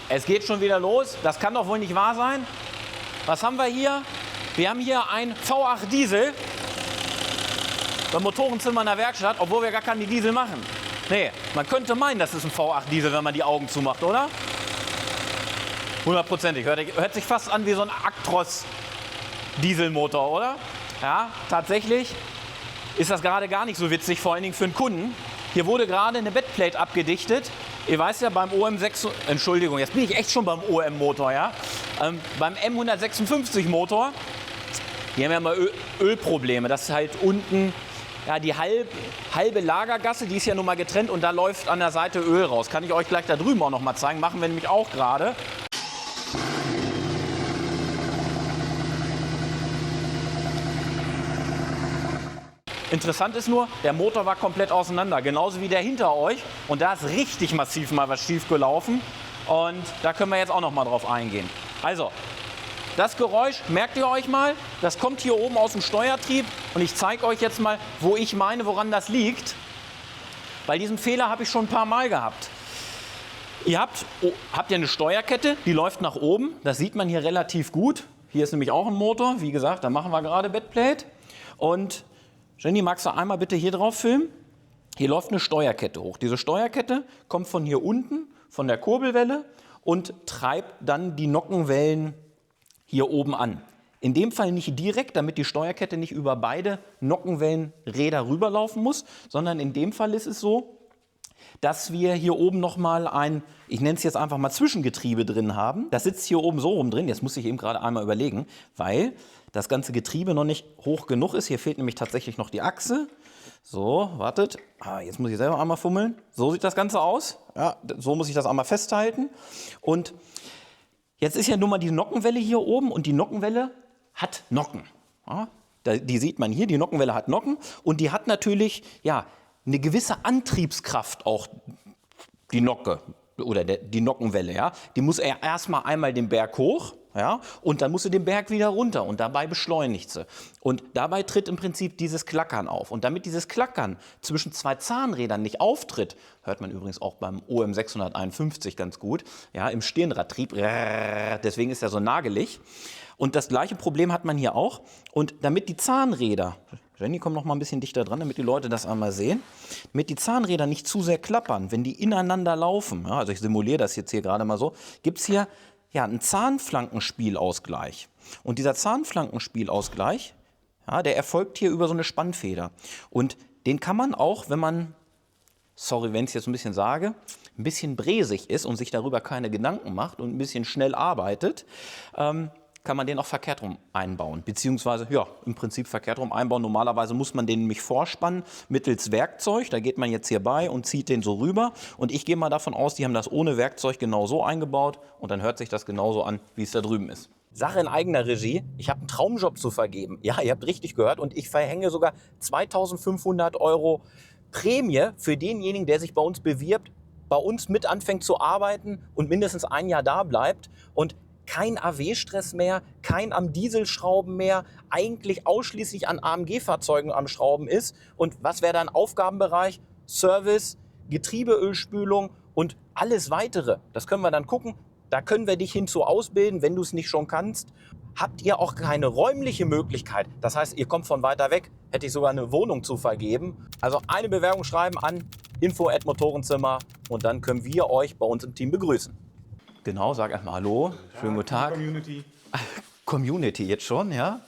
Es geht schon wieder los. Das kann doch wohl nicht wahr sein. Was haben wir hier? Wir haben hier ein V8 Diesel beim Motorenzimmer in der Werkstatt, obwohl wir gar keinen Diesel machen. Nee, man könnte meinen, das ist ein V8 Diesel, wenn man die Augen zumacht, oder? 100%. Hört sich fast an wie so ein Actros Dieselmotor, oder? Ja, tatsächlich ist das gerade gar nicht so witzig, vor allen Dingen für einen Kunden. Hier wurde gerade eine Bettplate abgedichtet. Ihr weißt ja, beim OM6, Entschuldigung, jetzt bin ich echt schon beim OM-Motor, ja? Beim M156 Motor, die haben ja immer Ölprobleme. Das ist halt unten, ja, die halbe Lagergasse, die ist ja nun mal getrennt und da läuft an der Seite Öl raus. Kann ich euch gleich da drüben auch noch mal zeigen, machen wir nämlich auch gerade. Interessant ist nur, der Motor war komplett auseinander, genauso wie der hinter euch. Und da ist richtig massiv mal was schief gelaufen. Und da können wir jetzt auch noch mal drauf eingehen. Also, das Geräusch, merkt ihr euch mal, das kommt hier oben aus dem Steuertrieb. Und ich zeige euch jetzt mal, wo ich meine, woran das liegt. Weil diesen Fehler habe ich schon ein paar Mal gehabt. Ihr habt ihr eine Steuerkette, die läuft nach oben. Das sieht man hier relativ gut. Hier ist nämlich auch ein Motor. Wie gesagt, da machen wir gerade Bettplate. Und Jenny, magst du einmal bitte hier drauf filmen? Hier läuft eine Steuerkette hoch. Diese Steuerkette kommt von hier unten, von der Kurbelwelle und treibt dann die Nockenwellen hier oben an. In dem Fall nicht direkt, damit die Steuerkette nicht über beide Nockenwellenräder rüberlaufen muss, sondern in dem Fall ist es so, dass wir hier oben nochmal ein, ich nenne es jetzt einfach mal Zwischengetriebe drin haben. Das sitzt hier oben so rum drin, jetzt muss ich eben gerade einmal überlegen, weil das ganze Getriebe noch nicht hoch genug ist. Hier fehlt nämlich tatsächlich noch die Achse. So, wartet. Jetzt muss ich selber einmal fummeln. So sieht das Ganze aus. Ja, so muss ich das einmal festhalten. Und jetzt ist ja nun mal die Nockenwelle hier oben und die Nockenwelle hat Nocken. Ja, die sieht man hier, die Nockenwelle hat Nocken und die hat natürlich ja, eine gewisse Antriebskraft auch, die Nocke oder die Nockenwelle. Ja. Die muss erstmal einmal den Berg hoch. Ja, und dann muss sie den Berg wieder runter und dabei beschleunigt sie. Und dabei tritt im Prinzip dieses Klackern auf. Und damit dieses Klackern zwischen zwei Zahnrädern nicht auftritt, hört man übrigens auch beim OM651 ganz gut, ja, im Stirnradtrieb, deswegen ist er so nagelig. Und das gleiche Problem hat man hier auch. Und damit die Zahnräder, Jenny, komm noch mal ein bisschen dichter dran, damit die Leute das einmal sehen, damit die Zahnräder nicht zu sehr klappern, wenn die ineinander laufen, ja, also ich simuliere das jetzt hier gerade mal so, gibt es hier ja, ein Zahnflankenspielausgleich. Und dieser Zahnflankenspielausgleich, ja, der erfolgt hier über so eine Spannfeder. Und den kann man auch, wenn man, sorry, wenn ich es jetzt ein bisschen sage, ein bisschen bresig ist und sich darüber keine Gedanken macht und ein bisschen schnell arbeitet, kann man den auch verkehrt rum einbauen. Beziehungsweise, ja, im Prinzip verkehrt rum einbauen. Normalerweise muss man den nämlich vorspannen mittels Werkzeug. Da geht man jetzt hier bei und zieht den so rüber. Und ich gehe mal davon aus, die haben das ohne Werkzeug genau so eingebaut. Und dann hört sich das genauso an, wie es da drüben ist. Sache in eigener Regie. Ich habe einen Traumjob zu vergeben. Ja, ihr habt richtig gehört. Und ich verhänge sogar 2.500 € Prämie für denjenigen, der sich bei uns bewirbt, bei uns mit anfängt zu arbeiten und mindestens ein Jahr da bleibt. Und kein AW-Stress mehr, kein am Dieselschrauben mehr, eigentlich ausschließlich an AMG-Fahrzeugen am Schrauben ist. Und was wäre dann Aufgabenbereich? Service, Getriebeölspülung und alles Weitere. Das können wir dann gucken. Da können wir dich hinzu ausbilden, wenn du es nicht schon kannst. Habt ihr auch keine räumliche Möglichkeit, das heißt, ihr kommt von weiter weg, hätte ich sogar eine Wohnung zu vergeben. Also eine Bewerbung schreiben an info@motorenzimmer und dann können wir euch bei uns im Team begrüßen. Genau, sag erstmal Hallo, schönen guten Tag. Community. Community jetzt schon, ja.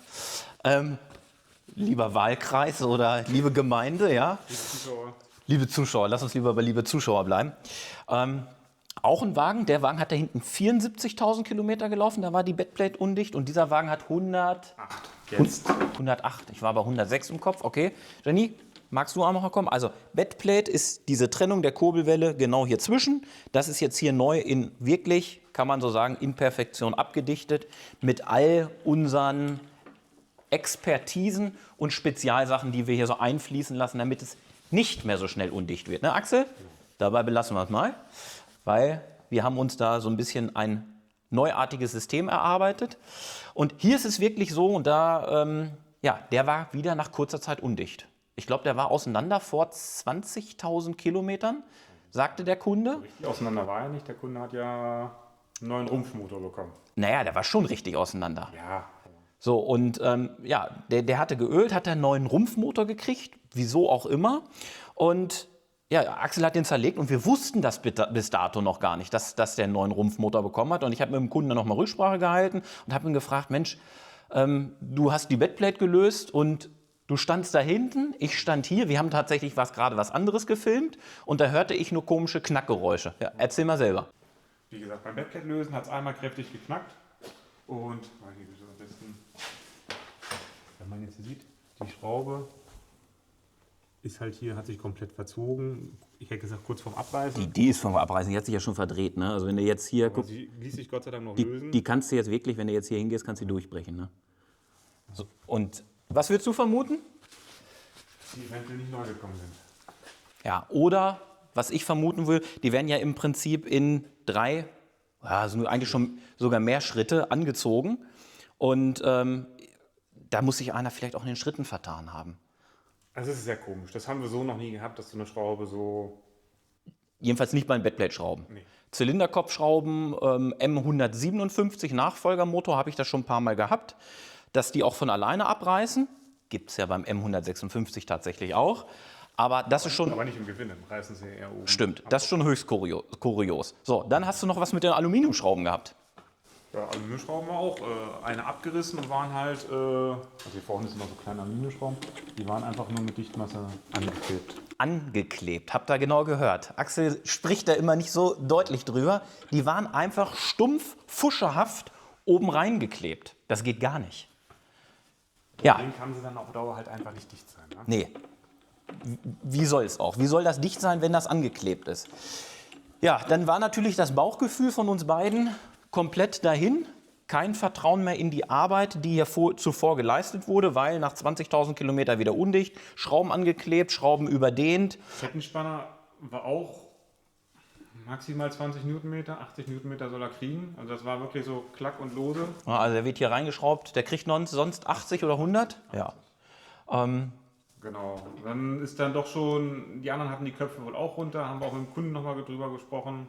Lieber Wahlkreis oder liebe Gemeinde, ja. Liebe Zuschauer, lass uns lieber bei liebe Zuschauer bleiben. Auch ein Wagen, der Wagen hat da hinten 74.000 Kilometer gelaufen, da war die Bettplate undicht und dieser Wagen hat 108. Ich war bei 106 im Kopf, okay. Jenny, magst du auch noch kommen? Also Bettplate ist diese Trennung der Kurbelwelle genau hier zwischen. Das ist jetzt hier neu in wirklich, kann man so sagen, in Perfektion abgedichtet mit all unseren Expertisen und Spezialsachen, die wir hier so einfließen lassen, damit es nicht mehr so schnell undicht wird. Ne, Axel? Dabei belassen wir es mal, weil wir haben uns da so ein bisschen ein neuartiges System erarbeitet. Und hier ist es wirklich so, und da, ja, der war wieder nach kurzer Zeit undicht. Ich glaube, der war auseinander vor 20.000 Kilometern, sagte der Kunde. Richtig auseinander war er nicht. Der Kunde hat ja einen neuen Rumpfmotor bekommen. Naja, der war schon richtig auseinander. Ja. So, und ja, der hatte geölt, hat einen neuen Rumpfmotor gekriegt, wieso auch immer. Und ja, Axel hat den zerlegt und wir wussten das bis dato noch gar nicht, dass der einen neuen Rumpfmotor bekommen hat. Und ich habe mit dem Kunden dann nochmal Rücksprache gehalten und habe ihn gefragt, Mensch, du hast die Bettplate gelöst und du standst da hinten, ich stand hier. Wir haben tatsächlich gerade was anderes gefilmt und da hörte ich nur komische Knackgeräusche. Ja, erzähl mal selber. Wie gesagt, beim Bettplate lösen hat es einmal kräftig geknackt. Und, am besten, wenn man jetzt hier sieht, die Schraube ist halt hier, hat sich komplett verzogen. Ich hätte gesagt, kurz vorm Abreißen. Die ist vom Abreißen, die hat sich ja schon verdreht. Ne? Also wenn du jetzt hier Aber guckst, sie ließ sich Gott sei Dank noch lösen. die kannst du jetzt wirklich, wenn du jetzt hier hingehst, kannst du durchbrechen. Ne? So, und was würdest du vermuten? Die eventuell nicht neu gekommen sind. Ja, oder was ich vermuten will, die werden ja im Prinzip in 3, also eigentlich schon sogar mehr Schritte angezogen. Und da muss sich einer vielleicht auch in den Schritten vertan haben. Also es ist sehr komisch. Das haben wir so noch nie gehabt, dass so eine Schraube so... Jedenfalls nicht bei den Bettplate-Schrauben. Nee. Zylinderkopfschrauben M157 Nachfolgermotor habe ich das schon ein paar Mal gehabt, dass die auch von alleine abreißen. Gibt es ja beim M156 tatsächlich auch. Aber das ist schon... Aber nicht im Gewinde, reißen sie eher oben. Stimmt, das ist schon höchst kurios. So, dann hast du noch was mit den Aluminiumschrauben gehabt. Ja, Aluminiumschrauben war auch eine abgerissen und waren halt, also hier vorne sind noch so kleine Aluminiumschrauben, die waren einfach nur mit Dichtmasse angeklebt. Angeklebt, habt ihr genau gehört. Axel spricht da immer nicht so deutlich drüber. Die waren einfach stumpf, fuscherhaft oben reingeklebt. Das geht gar nicht. Ja. Deswegen kann sie dann auf Dauer halt einfach nicht dicht sein. Ne? Nee. Wie soll es auch? Wie soll das dicht sein, wenn das angeklebt ist? Ja, dann war natürlich das Bauchgefühl von uns beiden komplett dahin. Kein Vertrauen mehr in die Arbeit, die hier zuvor geleistet wurde, weil nach 20.000 Kilometer wieder undicht, Schrauben angeklebt, Schrauben überdehnt. Kettenspanner war auch maximal 20 Newtonmeter, 80 Newtonmeter soll er kriegen. Also das war wirklich so klack und lose. Ja, also der wird hier reingeschraubt, der kriegt sonst 80 oder 100? Ja. Genau. Dann ist dann doch schon, die anderen hatten die Köpfe wohl auch runter, haben wir auch mit dem Kunden nochmal drüber gesprochen.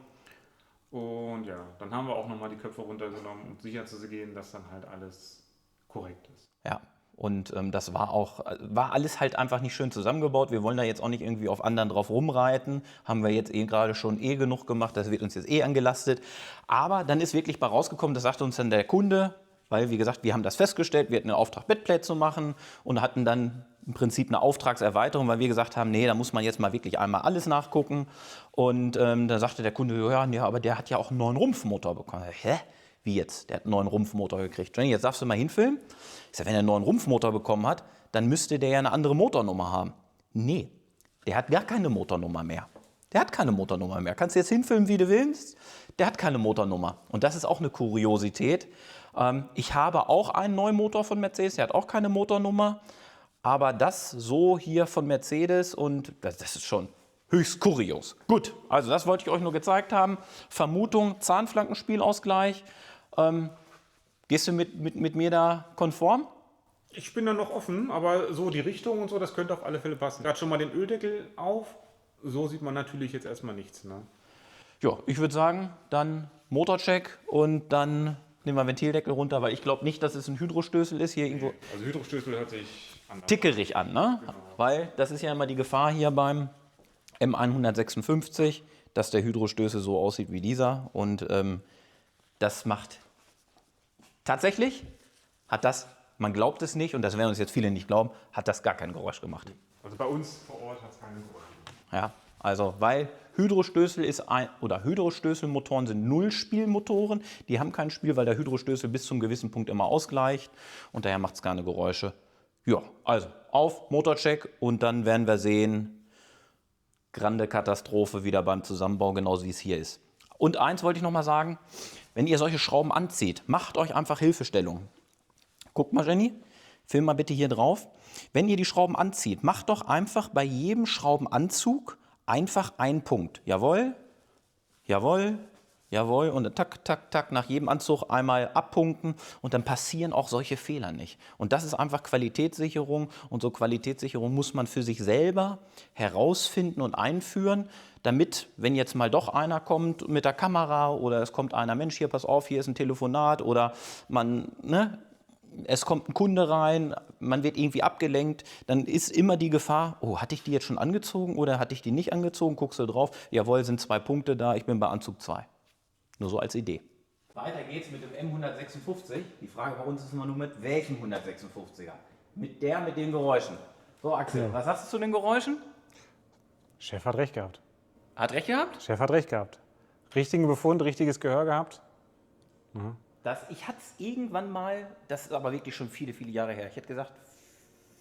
Und ja, dann haben wir auch nochmal die Köpfe runtergenommen, um sicher zu gehen, dass dann halt alles korrekt ist. Ja, und das war alles halt einfach nicht schön zusammengebaut. Wir wollen da jetzt auch nicht irgendwie auf anderen drauf rumreiten. Haben wir jetzt gerade schon genug gemacht, das wird uns jetzt angelastet. Aber dann ist wirklich bei rausgekommen, das sagte uns dann der Kunde, weil wie gesagt, wir haben das festgestellt, wir hatten einen Auftrag, Bettplate zu machen und hatten dann im Prinzip eine Auftragserweiterung, weil wir gesagt haben, nee, da muss man jetzt mal wirklich einmal alles nachgucken. Und da sagte der Kunde, ja, aber der hat ja auch einen neuen Rumpfmotor bekommen. Hä? Wie jetzt? Der hat einen neuen Rumpfmotor gekriegt. Jenny, jetzt darfst du mal hinfilmen. Ich sage, wenn er einen neuen Rumpfmotor bekommen hat, dann müsste der ja eine andere Motornummer haben. Nee, der hat gar keine Motornummer mehr. Der hat keine Motornummer mehr. Kannst du jetzt hinfilmen, wie du willst. Der hat keine Motornummer. Und das ist auch eine Kuriosität. Ich habe auch einen neuen Motor von Mercedes, der hat auch keine Motornummer. Aber das so hier von Mercedes und das ist schon höchst kurios. Gut, also das wollte ich euch nur gezeigt haben. Vermutung, Zahnflankenspielausgleich. Gehst du mit mir da konform? Ich bin da noch offen, aber so die Richtung und so, das könnte auf alle Fälle passen. Gerade schon mal den Öldeckel auf, so sieht man natürlich jetzt erstmal nichts. Ne? Ja, ich würde sagen, dann Motorcheck und dann nehmen wir Ventildeckel runter, weil ich glaube nicht, dass es ein Hydrostößel ist. Hier irgendwo Also Hydrostößel hört sich anders tickerig an, ne? Genau. Weil das ist ja immer die Gefahr hier beim M156, dass der Hydrostößel so aussieht wie dieser. Und das macht tatsächlich, hat das, man glaubt es nicht und das werden uns jetzt viele nicht glauben, hat das gar kein Geräusch gemacht. Also bei uns vor Ort hat es keine Geräusche gemacht. Ja, also weil Hydrostößel Hydrostößelmotoren sind Nullspielmotoren. Die haben kein Spiel, weil der Hydrostößel bis zum gewissen Punkt immer ausgleicht und daher macht es keine Geräusche. Ja, also auf Motorcheck und dann werden wir sehen, grande Katastrophe wieder beim Zusammenbau, genauso wie es hier ist. Und eins wollte ich noch mal sagen, wenn ihr solche Schrauben anzieht, macht euch einfach Hilfestellung. Guckt mal, Jenny, film mal bitte hier drauf. Wenn ihr die Schrauben anzieht, macht doch einfach bei jedem Schraubenanzug einfach einen Punkt. Jawohl, jawohl, Jawohl, und tak, tak, tak, nach jedem Anzug einmal abpunkten und dann passieren auch solche Fehler nicht. Und das ist einfach Qualitätssicherung und so Qualitätssicherung muss man für sich selber herausfinden und einführen, damit, wenn jetzt mal doch einer kommt mit der Kamera oder es kommt einer, Mensch, hier, pass auf, hier ist ein Telefonat oder man, ne, es kommt ein Kunde rein, man wird irgendwie abgelenkt, dann ist immer die Gefahr, oh, hatte ich die jetzt schon angezogen oder hatte ich die nicht angezogen, guckst du drauf, jawohl, sind 2 Punkte da, ich bin bei Anzug 2. Nur so als Idee. Weiter geht's mit dem M156. Die Frage bei uns ist immer nur mit welchem 156er? Mit den Geräuschen. So Axel, was hast du zu den Geräuschen? Chef hat recht gehabt. Hat recht gehabt? Chef hat recht gehabt. Richtigen Befund, richtiges Gehör gehabt. Ich hatte es irgendwann mal, das ist aber wirklich schon viele, viele Jahre her. Ich hätte gesagt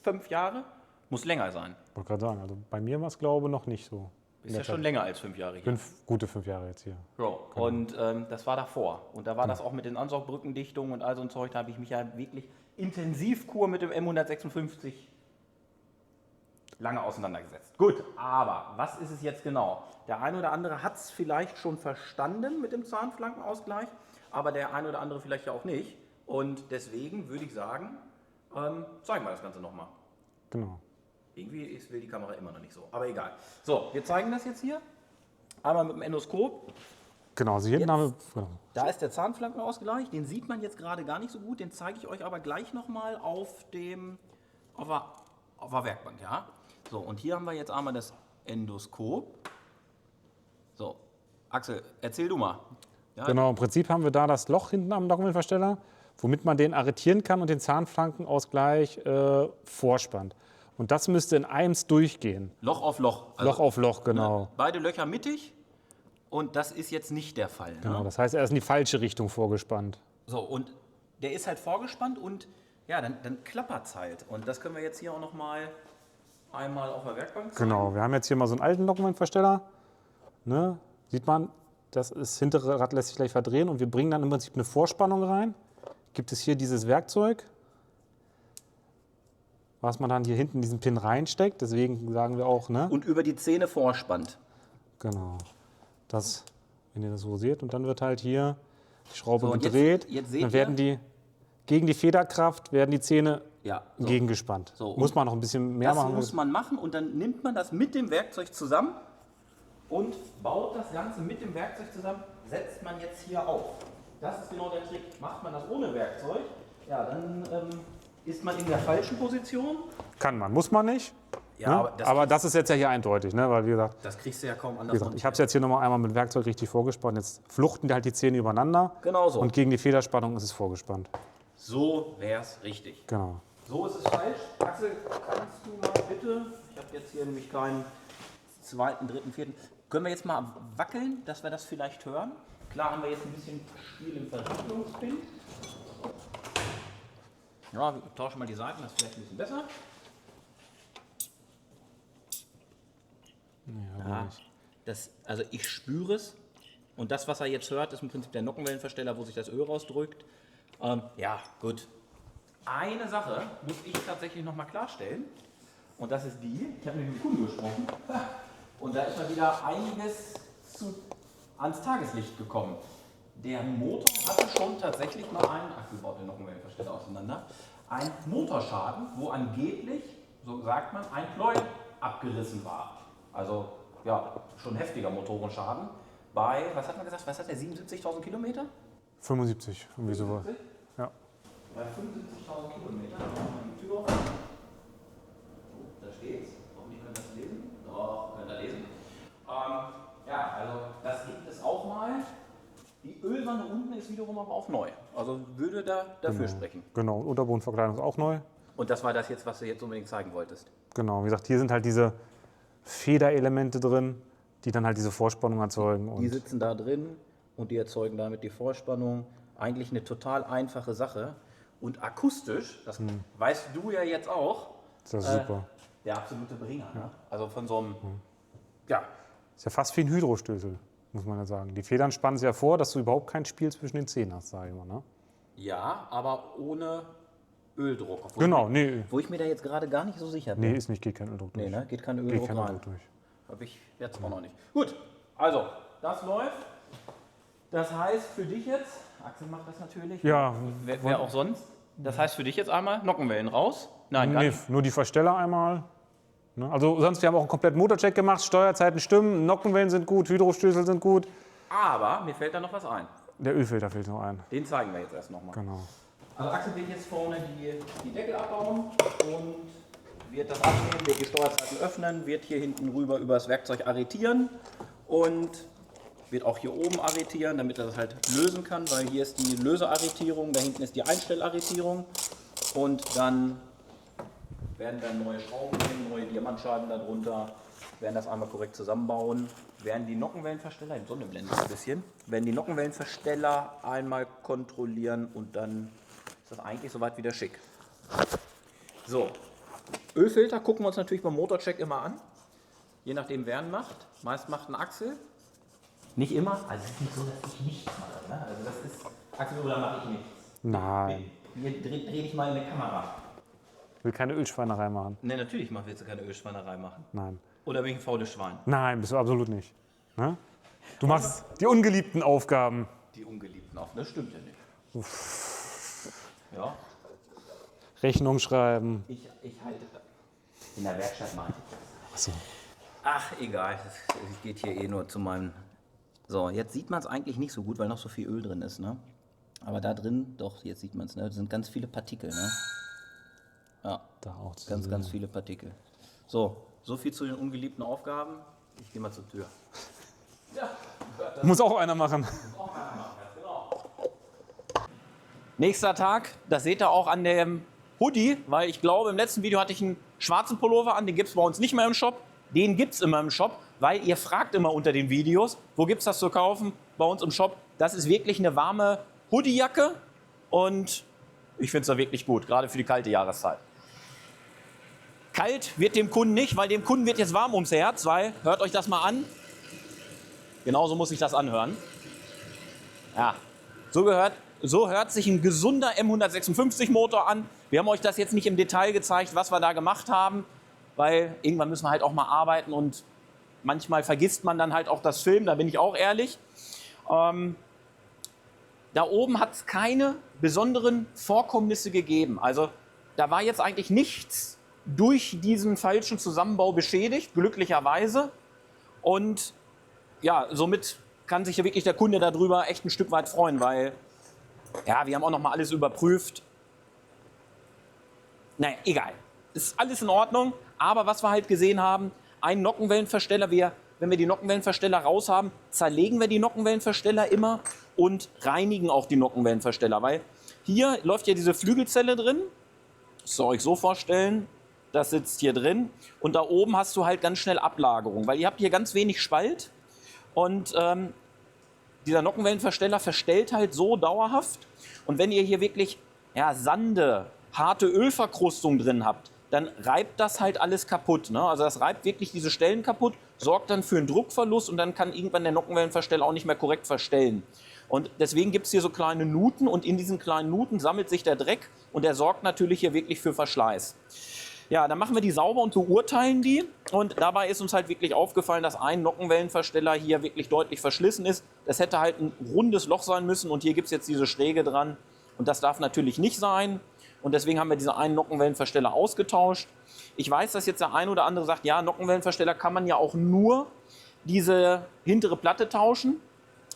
5 Jahre, muss länger sein. Ich wollte gerade sagen, also bei mir war es glaube ich noch nicht so. Ist ja schon länger als 5 Jahre hier. Gute 5 Jahre jetzt hier. So, und das war davor. Und da war das auch mit den Ansaugbrückendichtungen und all so ein Zeug. Da habe ich mich ja wirklich Intensivkur mit dem M156 lange auseinandergesetzt. Gut, aber was ist es jetzt genau? Der eine oder andere hat es vielleicht schon verstanden mit dem Zahnflankenausgleich, aber der eine oder andere vielleicht ja auch nicht. Und deswegen würde ich sagen, zeigen wir das Ganze nochmal. Genau. Irgendwie will die Kamera immer noch nicht so, aber egal. So, wir zeigen das jetzt hier. Einmal mit dem Endoskop. Genau, also hier hinten genau. Da ist der Zahnflankenausgleich, den sieht man jetzt gerade gar nicht so gut, den zeige ich euch aber gleich nochmal auf der Werkbank. Ja? So, und hier haben wir jetzt einmal das Endoskop. So, Axel, erzähl du mal. Ja? Genau, im Prinzip haben wir da das Loch hinten am Dokumentversteller, womit man den arretieren kann und den Zahnflankenausgleich vorspannt. Und das müsste in eins durchgehen. Loch auf Loch. Also, Loch auf Loch, genau. Ne, beide Löcher mittig und das ist jetzt nicht der Fall. Genau, Ne? das heißt, er ist in die falsche Richtung vorgespannt. So, und der ist halt vorgespannt und ja, dann klappert es halt. Und das können wir jetzt hier auch noch mal einmal auf der Werkbank zeigen. Genau, wir haben jetzt hier mal so einen alten Dokumentversteller. Ne? Sieht man, das hintere Rad lässt sich gleich verdrehen und wir bringen dann im Prinzip eine Vorspannung rein. Gibt es hier dieses Werkzeug, was man dann hier hinten in diesen Pin reinsteckt. Deswegen sagen wir auch, ne? Und über die Zähne vorspannt. Genau. Das, wenn ihr das so seht. Und dann wird halt hier die Schraube So, und gedreht. jetzt seht dann werden die, gegen die Federkraft werden die Zähne gegengespannt. So, muss man noch ein bisschen mehr machen. Das muss man machen und dann nimmt man das mit dem Werkzeug zusammen und baut das Ganze mit dem Werkzeug zusammen, setzt man jetzt hier auf. Das ist genau der Trick. Macht man das ohne Werkzeug, ja, dann ist man in der falschen Position. Kann man, muss man nicht. Ja, ne? Aber das ist jetzt ja hier eindeutig, ne? Weil wie gesagt, das kriegst du ja kaum anders. wie gesagt ich habe es jetzt hier nochmal einmal mit Werkzeug richtig vorgespannt. Jetzt fluchten halt die Zähne übereinander. Genau so. Und gegen die Federspannung ist es vorgespannt. So wäre es richtig. Genau. So ist es falsch. Axel, kannst du mal bitte, ich habe jetzt hier nämlich keinen 2., 3., 4. Können wir jetzt mal wackeln, dass wir das vielleicht hören? Klar haben wir jetzt ein bisschen Spiel im Verriegelungspin. Ja, wir tauschen mal die Seiten, das ist vielleicht ein bisschen besser. Ja, also ich spüre es. Und das, was er jetzt hört, ist im Prinzip der Nockenwellenversteller, wo sich das Öl rausdrückt. Ja, gut. Eine Sache muss ich tatsächlich noch mal klarstellen. Und das ist die, ich habe mit dem Kunden gesprochen. Und da ist mal wieder einiges ans Tageslicht gekommen. Der Motor hatte schon tatsächlich mal einen, wir bauen den Nockenwellenversteller auseinander, einen Motorschaden, wo angeblich, so sagt man, ein Pleuel abgerissen war. Also ja, schon heftiger Motorenschaden. Bei, was hat man gesagt, was hat der, 77.000 Kilometer? 75, irgendwie sowas. Ja. Bei 75.000 Kilometern, da machen wir die Tür auf. Oh, da steht's. Hoffentlich könnt ihr das lesen. Doch, könnt ihr lesen. Ja, also das gibt es auch mal. Die Ölwanne unten ist wiederum aber auch neu. Also würde da dafür sprechen. Genau, Unterbodenverkleidung ist auch neu. Und das war das jetzt, was du jetzt unbedingt zeigen wolltest. Genau, wie gesagt, hier sind halt diese Federelemente drin, die dann halt diese Vorspannung erzeugen. Die sitzen da drin und die erzeugen damit die Vorspannung. Eigentlich eine total einfache Sache. Und akustisch, das weißt du ja jetzt auch, ist das super. Der absolute Bringer. Ja. Ne? Also von so einem, ja. Ist ja fast wie ein Hydrostößel, muss man ja sagen. Die Federn spannen es ja vor, dass du überhaupt kein Spiel zwischen den Zähnen hast, sage ich mal. Ne? Ja, aber ohne Öldruck. Genau, Wo ich mir da jetzt gerade gar nicht so sicher bin. Nee, geht kein Öldruck durch. Nee, ne? Geht kein Öldruck rein. Durch. Habe ich jetzt auch noch nicht. Gut, also, das läuft. Das heißt für dich jetzt, Axel macht das natürlich. Ja. Wer auch sonst. Das heißt für dich jetzt einmal Nockenwellen raus. Nein, gar Nee, nicht. nur die Versteller einmal. Ne? Also sonst, wir haben auch einen kompletten Motorcheck gemacht, Steuerzeiten stimmen, Nockenwellen sind gut, Hydrostößel sind gut. Aber mir fällt da noch was ein. Der Ölfilter fehlt noch ein. Den zeigen wir jetzt erst nochmal. Genau. Also Axel wird jetzt vorne die Deckel abbauen und wird das abnehmen, wird die Steuerzeiten öffnen, wird hier hinten rüber über das Werkzeug arretieren und wird auch hier oben arretieren, damit er das halt lösen kann, weil hier ist die Lösearretierung, da hinten ist die Einstellarretierung und dann werden dann neue Schrauben hin, neue Diamantscheiben darunter, werden das einmal korrekt zusammenbauen, werden die Nockenwellenversteller, die Sonne blendet ein bisschen, werden die Nockenwellenversteller einmal kontrollieren und dann ist das eigentlich soweit wieder schick. So, Ölfilter gucken wir uns natürlich beim Motorcheck immer an, je nachdem wer ihn macht. Meist macht ein Axel. Nicht immer, also es ist nicht so, dass ich nichts mache. Ne? Also das ist, Axel, oder mache ich nichts? Nein. Hier dreh dich mal in die Kamera. Ich will keine Ölschweinerei machen. Ne, natürlich willst du keine Ölschweinerei machen. Nein. Oder wegen faules Schwein. Nein, bist du absolut nicht. Ne? Du machst die ungeliebten Aufgaben. Die ungeliebten Aufgaben, das stimmt ja nicht. Uff. Ja. Rechnung schreiben. Ich halte das. In der Werkstatt meinte ich das. Achso. Ach, egal. Es geht hier eh nur zu meinem... So, jetzt sieht man es eigentlich nicht so gut, weil noch so viel Öl drin ist, ne? Aber da drin, doch, jetzt sieht man es, ne? Das sind ganz viele Partikel, ne? Ja, Da auch ganz viele Partikel. So viel zu den ungeliebten Aufgaben. Ich gehe mal zur Tür. Ja, das muss auch einer machen. auch einer machen, genau. Nächster Tag, das seht ihr auch an dem Hoodie, weil ich glaube, im letzten Video hatte ich einen schwarzen Pullover an, den gibt es bei uns nicht mehr im Shop. Den gibt es immer im Shop, weil ihr fragt immer unter den Videos, wo gibt es das zu kaufen? Bei uns im Shop. Das ist wirklich eine warme Hoodiejacke und ich finde es da wirklich gut, gerade für die kalte Jahreszeit. Kalt wird dem Kunden nicht, weil dem Kunden wird jetzt warm ums Herz, weil, hört euch das mal an, genauso muss ich das anhören. Ja, so hört sich ein gesunder M156 Motor an. Wir haben euch das jetzt nicht im Detail gezeigt, was wir da gemacht haben, weil irgendwann müssen wir halt auch mal arbeiten und manchmal vergisst man dann halt auch das Film, da bin ich auch ehrlich. Da oben hat es keine besonderen Vorkommnisse gegeben. Also da war jetzt eigentlich nichts durch diesen falschen Zusammenbau beschädigt, glücklicherweise. Und ja, somit kann sich ja wirklich der Kunde darüber echt ein Stück weit freuen, weil ja, wir haben auch noch mal alles überprüft. Naja, egal. Ist alles in Ordnung. Aber was wir halt gesehen haben, ein Nockenwellenversteller, wenn wir die Nockenwellenversteller raus haben, zerlegen wir die Nockenwellenversteller immer und reinigen auch die Nockenwellenversteller. Weil hier läuft ja diese Flügelzelle drin. Das soll ich euch so vorstellen. Das sitzt hier drin. Und da oben hast du halt ganz schnell Ablagerung. Weil ihr habt hier ganz wenig Spalt. Und dieser Nockenwellenversteller verstellt halt so dauerhaft. Und wenn ihr hier wirklich Sande, harte Ölverkrustung drin habt, dann reibt das halt alles kaputt. Ne? Also das reibt wirklich diese Stellen kaputt, sorgt dann für einen Druckverlust und dann kann irgendwann der Nockenwellenversteller auch nicht mehr korrekt verstellen. Und deswegen gibt es hier so kleine Nuten und in diesen kleinen Nuten sammelt sich der Dreck und der sorgt natürlich hier wirklich für Verschleiß. Ja, dann machen wir die sauber und beurteilen die. Und dabei ist uns halt wirklich aufgefallen, dass ein Nockenwellenversteller hier wirklich deutlich verschlissen ist. Das hätte halt ein rundes Loch sein müssen und hier gibt es jetzt diese Schräge dran. Und das darf natürlich nicht sein. Und deswegen haben wir diesen einen Nockenwellenversteller ausgetauscht. Ich weiß, dass jetzt der ein oder andere sagt, ja, Nockenwellenversteller kann man ja auch nur diese hintere Platte tauschen.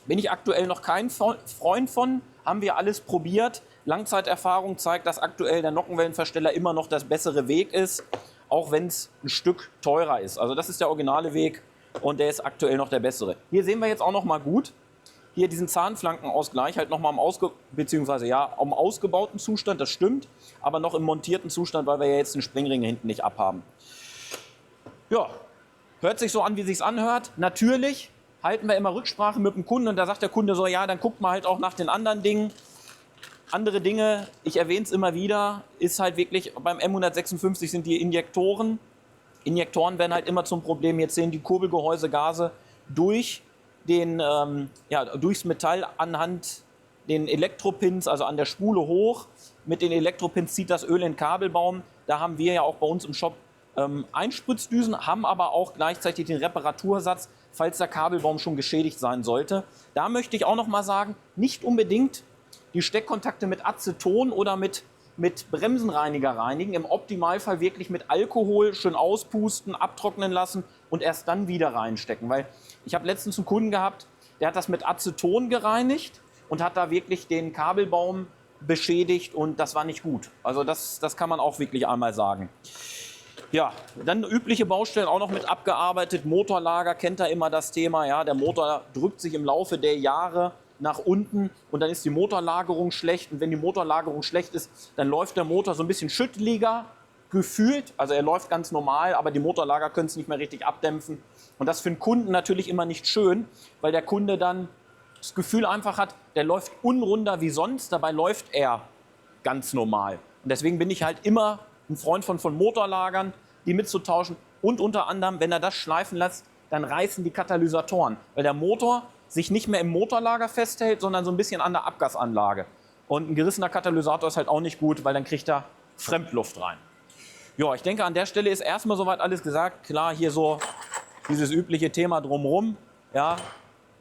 Bin ich aktuell noch kein Freund von. Haben wir alles probiert. Langzeiterfahrung zeigt, dass aktuell der Nockenwellenversteller immer noch das bessere Weg ist, auch wenn es ein Stück teurer ist. Also das ist der originale Weg und der ist aktuell noch der bessere. Hier sehen wir jetzt auch noch mal gut. Hier diesen Zahnflankenausgleich, halt nochmal am ausgebauten Zustand, das stimmt, aber noch im montierten Zustand, weil wir ja jetzt den Springring hinten nicht abhaben. Ja, hört sich so an, wie es sich anhört. Natürlich halten wir immer Rücksprache mit dem Kunden und da sagt der Kunde so, ja, dann guckt mal halt auch nach den anderen Dingen. Andere Dinge, ich erwähne es immer wieder, ist halt wirklich, beim M156 sind die Injektoren. Injektoren werden halt immer zum Problem. Jetzt sehen die Kurbelgehäusegase durchs Metall anhand den Elektropins, also an der Spule hoch. Mit den Elektropins zieht das Öl in den Kabelbaum. Da haben wir ja auch bei uns im Shop Einspritzdüsen, haben aber auch gleichzeitig den Reparatursatz, falls der Kabelbaum schon geschädigt sein sollte. Da möchte ich auch noch mal sagen, nicht unbedingt die Steckkontakte mit Aceton oder mit Bremsenreiniger reinigen. Im Optimalfall wirklich mit Alkohol schön auspusten, abtrocknen lassen und erst dann wieder reinstecken. Weil ich habe letztens einen Kunden gehabt, der hat das mit Aceton gereinigt und hat da wirklich den Kabelbaum beschädigt und das war nicht gut. Also das kann man auch wirklich einmal sagen. Ja, dann übliche Baustellen auch noch mit abgearbeitet. Motorlager, kennt ihr immer das Thema. Ja, der Motor drückt sich im Laufe der Jahre nach unten und dann ist die Motorlagerung schlecht. Und wenn die Motorlagerung schlecht ist, dann läuft der Motor so ein bisschen schütteliger gefühlt. Also er läuft ganz normal, aber die Motorlager können es nicht mehr richtig abdämpfen. Und das für den Kunden natürlich immer nicht schön, weil der Kunde dann das Gefühl einfach hat, der läuft unrunder wie sonst, dabei läuft er ganz normal. Und deswegen bin ich halt immer ein Freund von Motorlagern, die mitzutauschen. Und unter anderem, wenn er das schleifen lässt, dann reißen die Katalysatoren, weil der Motor sich nicht mehr im Motorlager festhält, sondern so ein bisschen an der Abgasanlage. Und ein gerissener Katalysator ist halt auch nicht gut, weil dann kriegt er Fremdluft rein. Ja, ich denke, an der Stelle ist erstmal soweit alles gesagt. Klar, hier so dieses übliche Thema drumherum. Ja,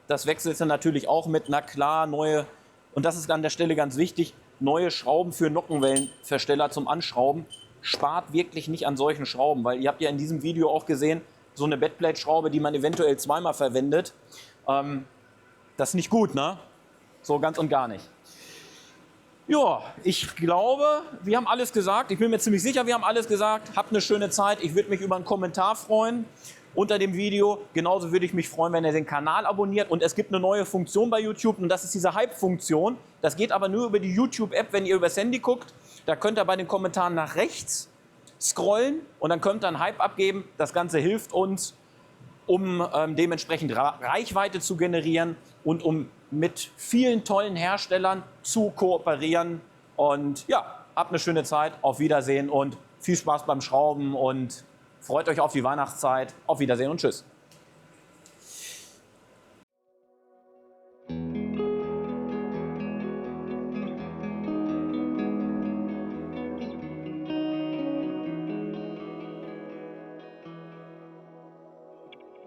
das wechselt dann natürlich auch mit, na klar, neue, und das ist an der Stelle ganz wichtig, neue Schrauben für Nockenwellenversteller zum Anschrauben. Spart wirklich nicht an solchen Schrauben, weil ihr habt ja in diesem Video auch gesehen, so eine Backplate-Schraube, die man eventuell zweimal verwendet. Das ist nicht gut, ne? So ganz und gar nicht. Ja, ich glaube, wir haben alles gesagt. Ich bin mir ziemlich sicher, wir haben alles gesagt. Habt eine schöne Zeit. Ich würde mich über einen Kommentar freuen unter dem Video. Genauso würde ich mich freuen, wenn ihr den Kanal abonniert. Und es gibt eine neue Funktion bei YouTube und das ist diese Hype-Funktion. Das geht aber nur über die YouTube-App, wenn ihr übers Handy guckt. Da könnt ihr bei den Kommentaren nach rechts scrollen und dann könnt ihr einen Hype abgeben. Das Ganze hilft uns, um dementsprechend Reichweite zu generieren und um mit vielen tollen Herstellern zu kooperieren. Und ja, habt eine schöne Zeit, auf Wiedersehen und viel Spaß beim Schrauben und freut euch auf die Weihnachtszeit. Auf Wiedersehen und tschüss.